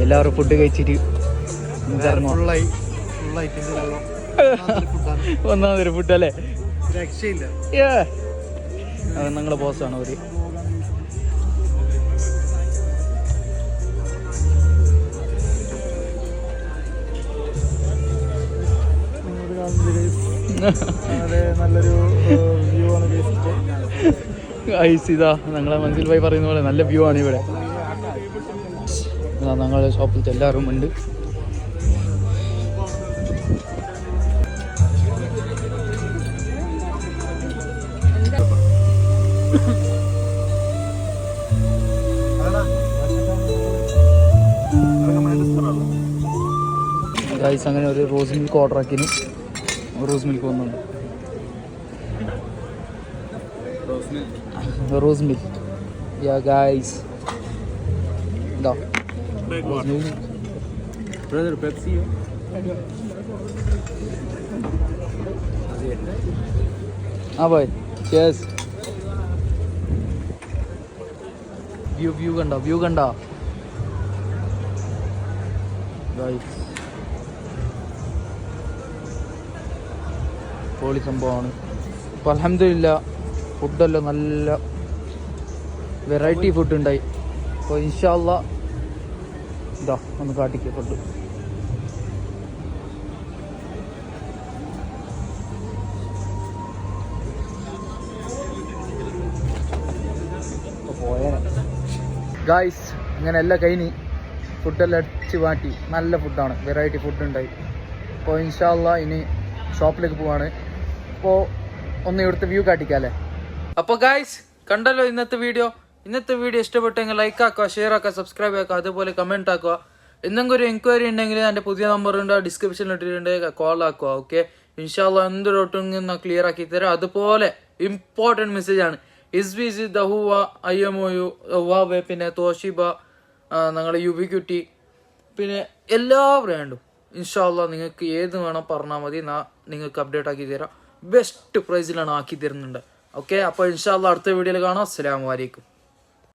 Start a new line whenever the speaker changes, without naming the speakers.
എല്ലാവരും ഫുഡ് കഴിച്ചിട്ട് ഒന്നാമതൊരു ഫുഡ് അല്ലേ,
രക്ഷയില്ല.
നിങ്ങളെ ബോസാണ് അവര്.
നല്ലൊരു വ്യൂ ആണ്.
ഇതാ ഞങ്ങളെ മൻസിൽ ഭായി പറയുന്ന പോലെ നല്ല വ്യൂ ആണ് ഇവിടെ. ഞങ്ങളുടെ ഷോപ്പിൽ എല്ലാവരും ഉണ്ട്. ഗൈസ് അങ്ങനെ ഒരു റോസ് മിൽക്ക് ഓർഡർ ആക്കിന്. റോസ് മിൽക്ക് വന്നുണ്ട്. Rose milk yeah guys. ഇതാ റോസ് മിൽക്ക്.
Brother, Pepsi.
ഭായ് ചേസ്. വ്യൂ കണ്ടോ ഗൈസ്? പൊളി സംഭവമാണ്. അപ്പോൾ അൽഹംദുലില്ലാ ഫുഡെല്ലാം നല്ല വെറൈറ്റി ഫുഡ് ഉണ്ടായി. അപ്പോൾ ഇൻഷാ അല്ലാ ഇതാ ഒന്ന് കാട്ടിക്ക് ഫുഡ്. ഗായ്സ് ഇങ്ങനെ എല്ലാം കഴിഞ്ഞ് ഫുഡെല്ലാം അടിച്ച് മാറ്റി നല്ല ഫുഡാണ്, വെറൈറ്റി ഫുഡ് ഉണ്ടായി. അപ്പോൾ ഇൻഷാ അല്ലാ ഇനി ഷോപ്പിലേക്ക് പോവാണ്. അപ്പോൾ ഒന്ന് ഇവിടുത്തെ വ്യൂ കാട്ടിക്കാല്ലേ. അപ്പോൾ ഗായ്സ് കണ്ടല്ലോ ഇന്നത്തെ വീഡിയോ ഇഷ്ടപ്പെട്ടെങ്കിൽ ലൈക്ക് ആക്കുക, ഷെയർ ആക്കുക, സബ്സ്ക്രൈബ് ആക്കുക, അതുപോലെ കമൻറ്റ് ആക്കുക. എന്തെങ്കിലും ഒരു എൻക്വയറി ഉണ്ടെങ്കിൽ എൻ്റെ പുതിയ നമ്പറുണ്ട്, ഡിസ്ക്രിപ്ഷനിൽ ഇട്ടിട്ടുണ്ട്, കോൾ ആക്കുക. ഓക്കെ, ഇൻഷാ അല്ലാ എന്ത് ഡൗട്ടും ക്ലിയർ ആക്കി തരാം. അതുപോലെ ഇമ്പോർട്ടൻറ്റ് മെസ്സേജ് ആണ്. ഇസ്ബിസി ദഹുവ IMOU വാവെ പിന്നെ തോഷിബ ഞങ്ങളുടെ യുബിക്യൂട്ടി പിന്നെ എല്ലാ ബ്രാൻഡും ഇൻഷാ അല്ലാ നിങ്ങൾക്ക് ഏത് വേണം പറഞ്ഞാൽ മതി, നിങ്ങൾക്ക് അപ്ഡേറ്റ് ആക്കി തരാം. ബെസ്റ്റ് പ്രൈസിലാണ് ആക്കി തരുന്നുണ്ട്. ഓക്കെ, അപ്പോൾ ഇൻഷാ അല്ലാ അടുത്ത വീഡിയോയിൽ കാണാം. അസ്സലാമു അലൈക്കും.